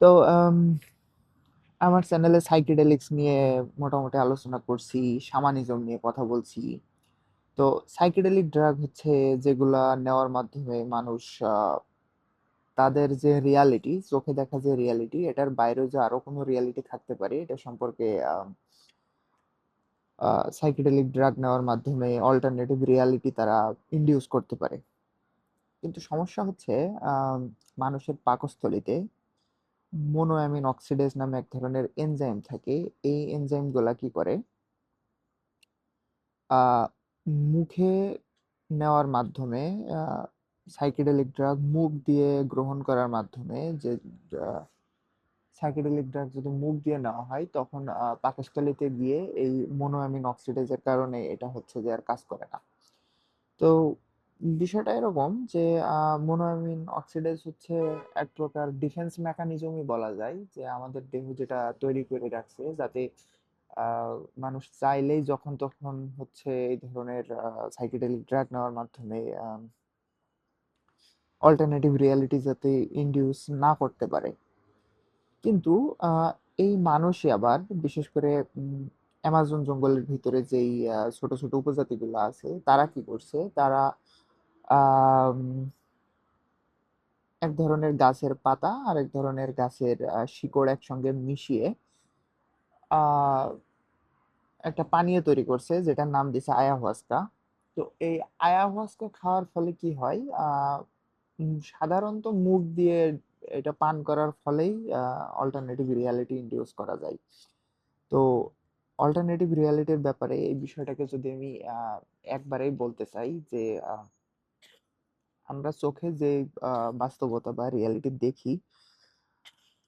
তো আমার চ্যানেলে সাইকেডেলিক্স নিয়ে মোটামুটি আলোচনা করছি, শামানিজম নিয়ে কথা বলছি। তো সাইকেডেলিক ড্রাগ হচ্ছে যেগুলা নেওয়ার মাধ্যমে মানুষ তাদের যে রিয়ালিটি, চোখে দেখা যে রিয়ালিটি, এটার বাইরেও যে আরো কোনো রিয়ালিটি থাকতে পারে এটা সম্পর্কে সাইকেডেলিক ড্রাগ নেওয়ার মাধ্যমে অল্টারনেটিভ রিয়ালিটি তারা ইনডিউস করতে পারে। কিন্তু সমস্যা হচ্ছে আম, মানুষের পাকস্থলীতে মোনোঅ্যামিন অক্সিডেজ নামে এক ধরনের এনজাইম থাকে। এই এনজাইম গুলা কি করে, আহ, মুখে নেওয়ার মাধ্যমে, সাইকেডেলিক ড্রাগ মুখ দিয়ে গ্রহণ করার মাধ্যমে যে সাইকেডেলিক ড্রাগ যদি মুখ দিয়ে নেওয়া হয় তখন পাকস্থলীতে গিয়ে এই মোনোঅ্যামিন অক্সিডেজের কারণে এটা হচ্ছে যে আর কাজ করে না। তো বিষয়টা এরকম যে মোনোঅ্যামিন অক্সিডেজ হচ্ছে এক প্রকার ডিফেন্স মেকানিজমই বলা যায়, যে আমাদের দেহ যেটা তৈরি করে রাখছে যাতে আহ, মানুষ চাইলেই যখন তখন হচ্ছে এই ধরনের সাইকেডেলিক ড্রাগ নেওয়ার মাধ্যমে অল্টারনেটিভ রিয়ালিটি যাতে ইনডিউস না করতে পারে। কিন্তু আহ, এই মানুষই আবার বিশেষ করে অ্যামাজন জঙ্গলের ভিতরে যেই ছোট ছোট উপজাতিগুলো আছে তারা কি করছে, তারা আম, এক ধরনের গাছের পাতা আর এক ধরনের গাছের শিকড় একসঙ্গে মিশিয়ে আহ একটা পানীয় তৈরি করছে যেটার নাম দিছে আয়াহুয়াস্কা। তো এই আয়াহুয়াস্কা খাওয়ার ফলে কি হয়, সাধারণত মুখ দিয়ে এটা পান করার ফলেই অল্টারনেটিভ রিয়ালিটি ইনডিউস করা যায়। তো অল্টারনেটিভ রিয়ালিটির ব্যাপারে এই বিষয়টাকে যদি আমি একবারেই বলতে চাই যে আহ, আমরা চোখে যে বাস্তবতা বা রিয়ালিটি দেখি,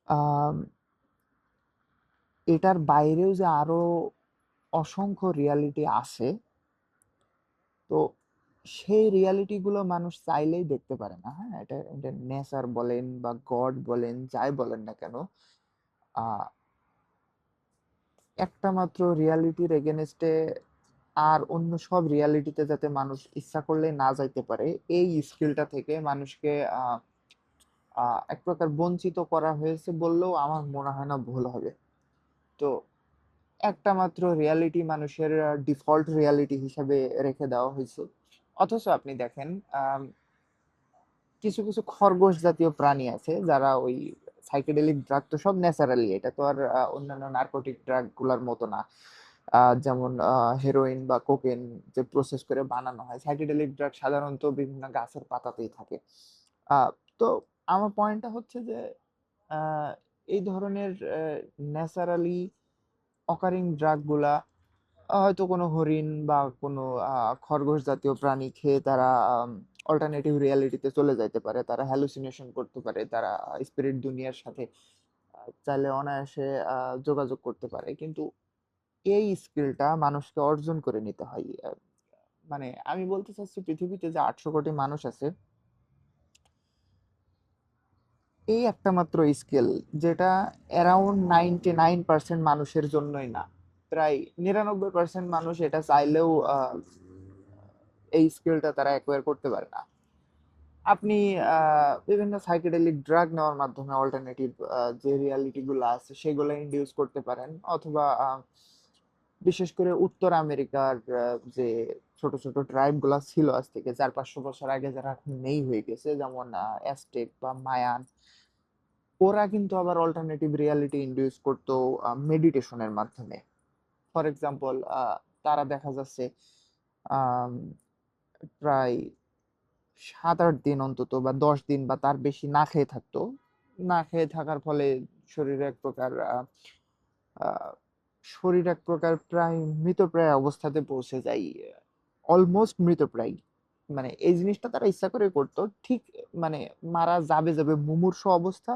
আম, এটার বাইরেও যে আরো অসংখ্য রিয়ালিটি আছে। তো সেই রিয়ালিটি গুলো মানুষ চাইলেই দেখতে পারে না। হ্যাঁ, এটা এটা নেচার বলেন বা গড বলেন, যাই বলেন না কেন, আহ একটা মাত্র রিয়ালিটির এগেনস্টে আর অন্য সব রিয়ালিটিতে যাতে মানুষ ইচ্ছা করলে না যাইতে পারে, এই স্কিলটা থেকে মানুষকে আহ এক প্রকার বঞ্চিত করা হয়েছে বললেও আমার মনে হয় না ভুল হবে। তো একটা মাত্র রিয়ালিটি মানুষের ডিফল্ট রিয়ালিটি হিসাবে রেখে দেওয়া হয়েছে। অথচ আপনি দেখেন, আম, কিছু কিছু খরগোশ জাতীয় প্রাণী আছে যারা ওই সাইকেডেলিক ড্রাগ, তো সব ন্যাচারালি, এটা তো আর অন্যান্য নার্কোটিক ড্রাগ গুলার মতো না। যেমন হেরোইন বা কোকেন যে প্রসেস করে বানানো হয়, সাইকেডেলিক ড্রাগ সাধারণত বিভিন্ন গাছের পাতাতেই থাকে। আহ, তো আমার পয়েন্টটা হচ্ছে যে আহ, এই ধরনের ন্যাচারালি অকারিং ড্রাগ গুলা হয়তো কোনো হরিণ বা কোনো খরগোশ জাতীয় প্রাণী খেয়ে তারা অল্টারনেটিভ রিয়ালিটিতে চলে যাইতে পারে, তারা হ্যালুসিনেশন করতে পারে, তারা স্পিরিট দুনিয়ার সাথে চাইলে অনায়াসে যোগাযোগ করতে পারে। কিন্তু এই স্কিলটা মানুষকে অর্জন করে নিতে হয়। মানে আমি বলতে চাচ্ছি, পৃথিবীতে যে 800 কোটি মানুষ আছে, এই একটা মাত্র স্কিল যেটা অ্যারাউন্ড 99% মানুষের জন্যই না, প্রায় 99% মানুষ এটা চাইলেও এই স্কিলটা তারা অ্যাকোয়ার করতে পারে না। আপনি বিভিন্ন সাইকেডেলিক ড্রাগ নেওয়ার মাধ্যমে অল্টারনেটিভ যে রিয়ালিটি গুলো আছে সেগুলো ইনডিউস করতে পারেন, অথবা বিশেষ করে উত্তর আমেরিকার যে ছোট ছোট ট্রাইব গুলা ছিল আজ থেকে 400-500 বছর আগে, যারা এখন নেই হয়ে গেছে, যেমন অ্যাজটেক বা মায়ান, ওরা কিন্তু আবার অল্টারনেটিভ রিয়ালিটি ইনডিউস করতো মেডিটেশনের মাধ্যমে। ফর এক্সাম্পল, তারা দেখা যাচ্ছে আম, প্রায় 7-8 দিন অন্তত বা 10 দিন বা তার বেশি না খেয়ে থাকতো। না খেয়ে থাকার ফলে শরীরে এক প্রকার আহ, শরীর এক প্রকার প্রায় মৃতপ্রায় অবস্থাতে পৌঁছে যায়, অলমোস্ট মৃতপ্রায়। মানে এই জিনিসটা তারা ইচ্ছা করে করতো, ঠিক মানে মারা যাবে যাবে মুমূর্ষু অবস্থা।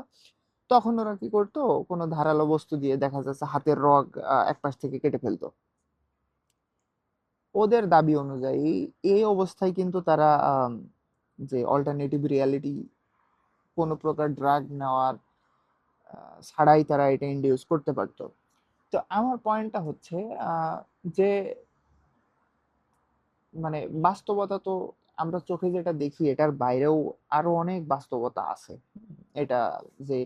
তখন ওরা কি করতো, কোনো ধারালো বস্তু দিয়ে দেখা যাচ্ছে হাতের রগ এক পাশ থেকে কেটে ফেলতো। ওদের দাবি অনুযায়ী এই অবস্থায় কিন্তু তারা যে অল্টারনেটিভ রিয়ালিটি কোনো প্রকার ড্রাগ নেওয়ার ছাড়াই তারা এটা ইনডিউস করতে পারতো। তো আমার পয়েন্টটা হচ্ছে আহ, যে মানে বাস্তবতা তো আমরা চোখে যেটা দেখি এটার বাইরেও আরো অনেক বাস্তবতা আছে। এটা যে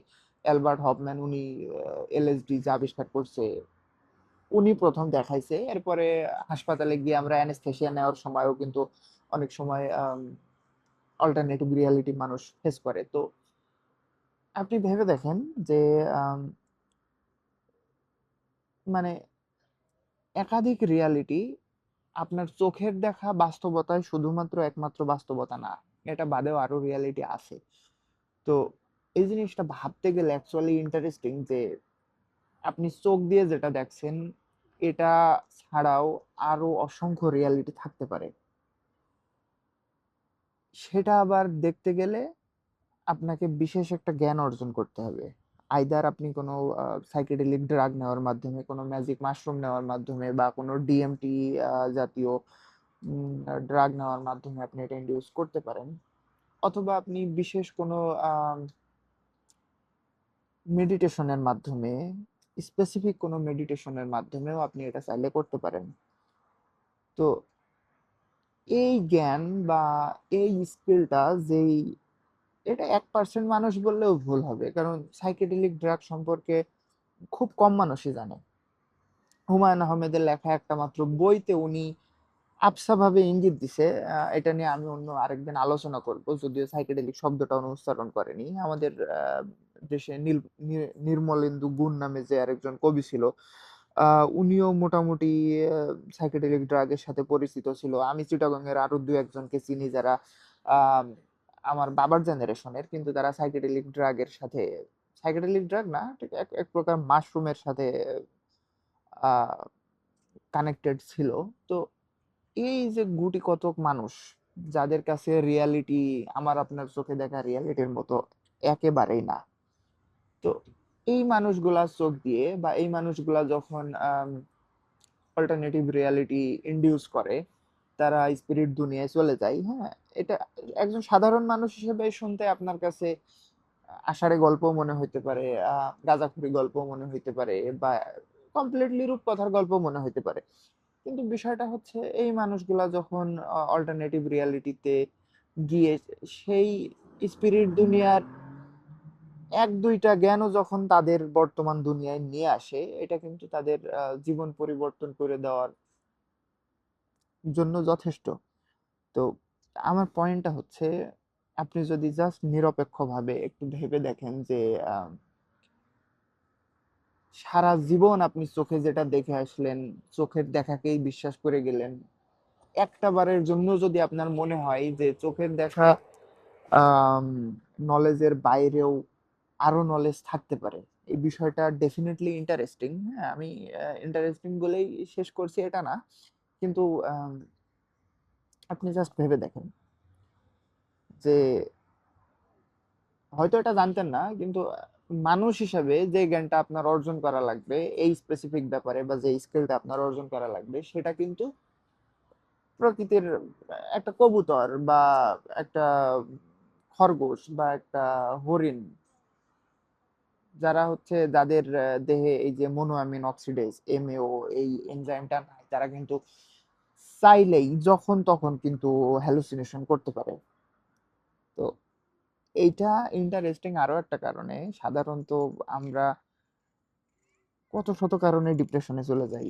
অ্যালবার্ট হফম্যান, উনি এলএসডি যে আবিষ্কার করছে, উনি প্রথম দেখাইছে। এরপরে হাসপাতালে গিয়ে আমরা অ্যানেস্থেসিয়া নেওয়ার সময়ও কিন্তু অনেক সময় অল্টারনেটিভ রিয়ালিটি মানুষ ফেস করে। তো আপনি ভেবে দেখেন যে আম, মানে একাধিক রিয়ালিটি, আপনার চোখের দেখা বাস্তবতায় শুধুমাত্র একমাত্র বাস্তবতা না, এটা বাদেও আরো রিয়ালিটি আছে। তো এই জিনিসটা ভাবতে গেলে অ্যাকচুয়ালি ইন্টারেস্টিং যে আপনি চোখ দিয়ে যেটা দেখছেন এটা ছাড়াও আরো অসংখ্য রিয়ালিটি থাকতে পারে। সেটা আবার দেখতে গেলে আপনাকে বিশেষ একটা জ্ঞান অর্জন করতে হবে। আইদার আপনি কোনো সাইকেডেলিক ড্রাগ নেওয়ার মাধ্যমে, কোনো ম্যাজিক মাশরুম নেওয়ার মাধ্যমে, বা কোনো ডিএমটি জাতীয় ড্রাগ নেওয়ার মাধ্যমে আপনি এটা ইনডিউস করতে পারেন, অথবা আপনি বিশেষ কোনো মেডিটেশনের মাধ্যমে, স্পেসিফিক কোনো মেডিটেশনের মাধ্যমেও আপনি এটা চাইলে করতে পারেন। তো এই জ্ঞান বা এই স্কিলটা যেই, এটা 1% মানুষ বললেও ভুল হবে, কারণ সাইকেডেলিক ড্রাগ সম্পর্কে খুব কম মানুষই জানে। হুমায়ুন আহমেদের লেখা একটা মাত্র বইতে উনি আবছা ভাবে ইঙ্গিত দিছে। এটা নিয়ে আমি অন্য আরেকদিন আলোচনা করব, যদিও সাইকেডেলিক শব্দটা উনি উচ্চারণ করেনি। আমাদের দেশে নির্মলেন্দু গুণ নামে যে আরেকজন কবি ছিল, উনিও মোটামুটি সাইকেডেলিক ড্রাগের সাথে পরিচিত ছিল। আমি চিটাগং এর আরো দু একজনকে চিনি যারা আহ, আমার বাবার জেনারেশনের, কিন্তু তারা সাইকেডেলিক ড্রাগের সাথে, সাইকেডেলিক ড্রাগ না ঠিক এক এক প্রকার মাশরুমের সাথে কানেক্টেড ছিল। তো এই যে গুটি কতক মানুষ যাদের কাছে রিয়ালিটি আমার আপনার চোখে দেখা রিয়ালিটির মতো একেবারেই না, তো এই মানুষগুলা চোখ দিয়ে বা এই মানুষগুলা যখন অল্টারনেটিভ রিয়ালিটি ইনডিউস করে, তারা স্পিরিট দুনিয়ায় চলে যায়, হ্যাঁ, এটা একজন সাধারণ মানুষ হিসেবে শুনতে আপনার কাছে আষাঢ়ে গল্প মনে হইতে পারে, গাঁজাখুরি গল্প মনে হইতে পারে, বা কমপ্লিটলি রূপকথার গল্প মনে হইতে পারে। কিন্তু বিষয়টা হচ্ছে এই মানুষগুলা যখন অল্টারনেটিভ রিয়ালিটিতে গিয়ে সেই স্পিরিট দুনিয়ার এক দুইটা জ্ঞানও যখন তাদের বর্তমান দুনিয়ায় নিয়ে আসে, এটা কিন্তু তাদের জীবন পরিবর্তন করে দেওয়ার জন্য যথেষ্ট। তো আমার পয়েন্টটা হচ্ছে, আপনি যদি জাস্ট নিরপেক্ষভাবে একটু ভেবে দেখেন যে আহ, সারা জীবন আপনি চোখে যেটা দেখে আসলেন, চোখের দেখাকেই বিশ্বাস করে গেলেন, একটা বারের জন্য যদি আপনার মনে হয় যে চোখের দেখা নলেজের বাইরেও আরো নলেজ থাকতে পারে, এই বিষয়টা ডেফিনেটলি ইন্টারেস্টিং। হ্যাঁ, আমি ইন্টারেস্টিং বলেই শেষ করছি এটা না, কিন্তু আপনি জাস্ট ভেবে দেখেন যে হয়তো এটা জানতেন না, কিন্তু মানুষ হিসাবে যে জ্ঞানটা আপনার অর্জন করা লাগবে এই স্পেসিফিক ব্যাপারে, বা যে স্কিলটা আপনার অর্জন করা লাগবে, সেটা কিন্তু প্রকৃতির একটা কবুতর বা একটা খরগোশ বা একটা হরিণ, যারা হচ্ছে যাদের দেহে এই যে মোনোঅ্যামিন অক্সিডেজ এমএও, এই এনজাইমটা নাই, তারা কিন্তু চাইলেই যখন তখন কিন্তু হ্যালুসিনেশন করতে পারে। তো এইটা ইন্টারেস্টিং আরো একটা কারণে, সাধারণত আমরা কত শত কারণে ডিপ্রেশনে চলে যাই,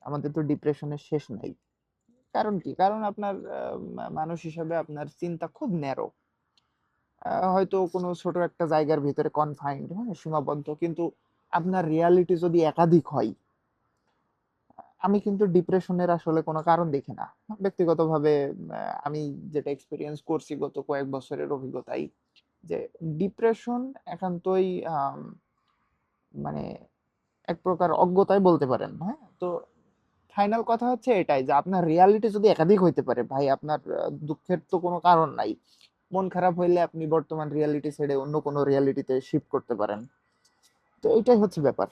আমাদের তো ডিপ্রেশনের শেষ নাই। কারণ কি? কারণ আপনার মানুষ হিসাবে আপনার চিন্তা খুব ন্যারো, হয়তো কোনো ছোট একটা জায়গার ভিতরে কনফাইন্ড, হ্যাঁ, সীমাবদ্ধ, কিন্তু আপনার রিয়ালিটি যদি একাধিক হয়, আমি কিন্তু ডিপ্রেশনের আসলে কোনো কারণ দেখি না ব্যক্তিগতভাবে। আমি যেটা এক্সপিরিয়েন্স করছি গত কয়েক বছরের অভিজ্ঞতায়, যে ডিপ্রেশন একান্তই মানে এক প্রকার অজ্ঞতাই বলতে পারেন। হ্যাঁ, তো ফাইনাল কথা হচ্ছে এটাই যে আপনার রিয়ালিটি যদি একাধিক হইতে পারে ভাই, আপনার দুঃখের তো কোনো কারণ নাই। মন খারাপ হইলে আপনি বর্তমান রিয়ালিটি ছেড়ে অন্য কোনো রিয়ালিটিতে শিফট করতে পারেন। তো এটাই হচ্ছে ব্যাপার।